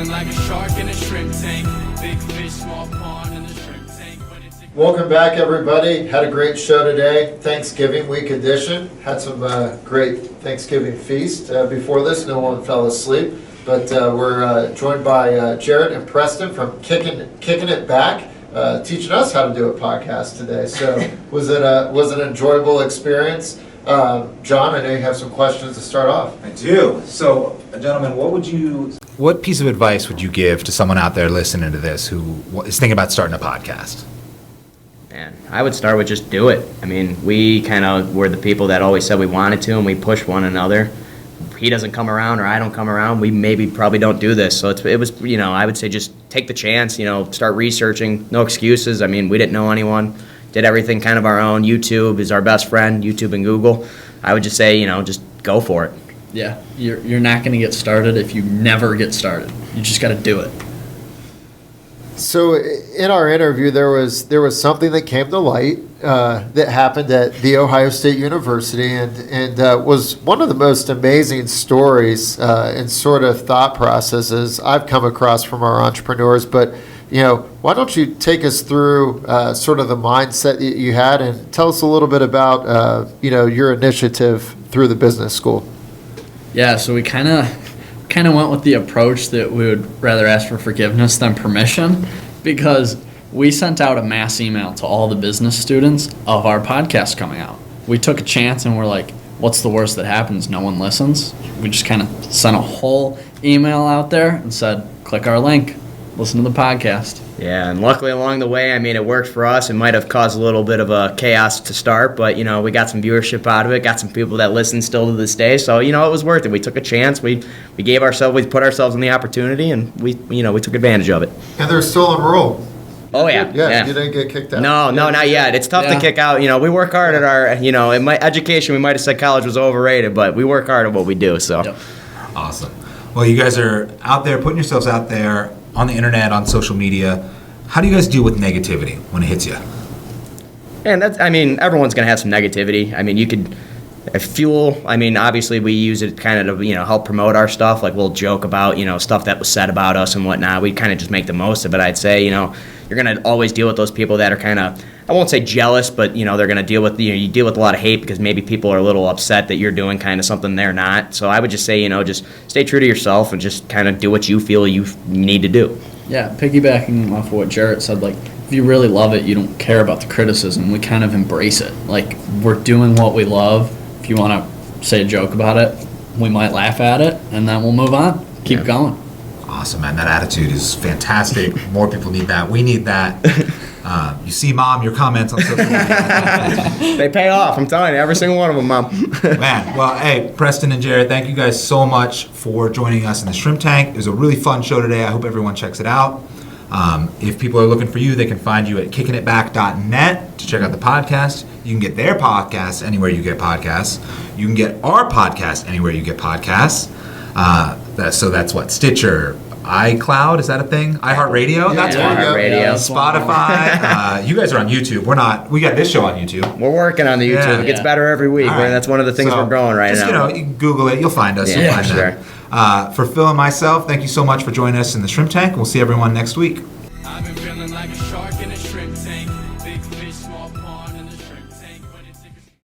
feeling like a shark in a shrimp tank. Big fish, small pond in the shrimp tank. Welcome back, everybody. Had a great show today. Thanksgiving week edition. Had some great Thanksgiving feast. Before this, no one fell asleep. But we're joined by Jaret and Preston from Kicking It Back, teaching us how to do a podcast today. So was it an enjoyable experience? John, I know you have some questions to start off. I do. So, gentlemen, what piece of advice would you give to someone out there listening to this who is thinking about starting a podcast? Man, I would start with just do it. I mean, we kind of were the people that always said we wanted to, and we pushed one another. He doesn't come around or I don't come around, we probably don't do this. So it was, I would say just take the chance, start researching, no excuses. I mean, we didn't know anyone, did everything kind of our own. YouTube is our best friend, YouTube and Google. I would just say, just go for it. Yeah, you're not going to get started if you never get started. You just got to do it. So in our interview, there was something that came to light that happened at The Ohio State University and was one of the most amazing stories and sort of thought processes I've come across from our entrepreneurs. But, why don't you take us through sort of the mindset that you had and tell us a little bit about, your initiative through the business school? Yeah, so we kind of went with the approach that we would rather ask for forgiveness than permission, because we sent out a mass email to all the business students of our podcast coming out. We took a chance and we're like, what's the worst that happens? No one listens. We just kind of sent a whole email out there and said, click our link, listen to the podcast. Yeah, and luckily along the way, it worked for us. It might have caused a little bit of a chaos to start, but, we got some viewership out of it, got some people that listen still to this day. So, it was worth it. We took a chance. We put ourselves in the opportunity, and we took advantage of it. And they're still enrolled. Oh, yeah. Yeah. You didn't get kicked out. No, not yet. It's tough to kick out. We work hard at our, in my education, we might have said college was overrated, but we work hard at what we do, so. Yep. Awesome. Well, you guys are out there, putting yourselves out there on the internet, on social media. How do you guys deal with negativity when it hits you? And everyone's going to have some negativity. You could fuel. Obviously we use it kind of to, help promote our stuff. Like we'll joke about, stuff that was said about us and whatnot. We kind of just make the most of it. I'd say, you're going to always deal with those people that are kind of, I won't say jealous, but, they're going to deal with, you deal with a lot of hate because maybe people are a little upset that you're doing kind of something they're not. So I would just say, just stay true to yourself and just kind of do what you feel you need to do. Yeah, piggybacking off of what Jaret said, like, if you really love it, you don't care about the criticism. We kind of embrace it. Like, we're doing what we love. If you want to say a joke about it, we might laugh at it, and then we'll move on. Keep going. Awesome, man. That attitude is fantastic. More people need that. We need that. You see, Mom, your comments on social media. They pay off. I'm telling you, every single one of them, Mom. Man, well, hey, Preston and Jaret, thank you guys so much for joining us in the Shrimp Tank. It was a really fun show today. I hope everyone checks it out. If people are looking for you, they can find you at kickingitback.net to check out the podcast. You can get their podcast anywhere you get podcasts. You can get our podcast anywhere you get podcasts. So that's what? Stitcher, iCloud, is that a thing? iHeartRadio? Yeah, that's one. iHeartRadio. Spotify. You guys are on YouTube. We got this show on YouTube. We're working on the YouTube. Yeah. It gets better every week. All right. That's one of the things we're growing right now. You can Google it. You'll find us. Yeah, You'll find sure. that. For Phil and myself, thank you so much for joining us in the Shrimp Tank. We'll see everyone next week. I've been feeling like a shark in a shrimp tank. Big fish, small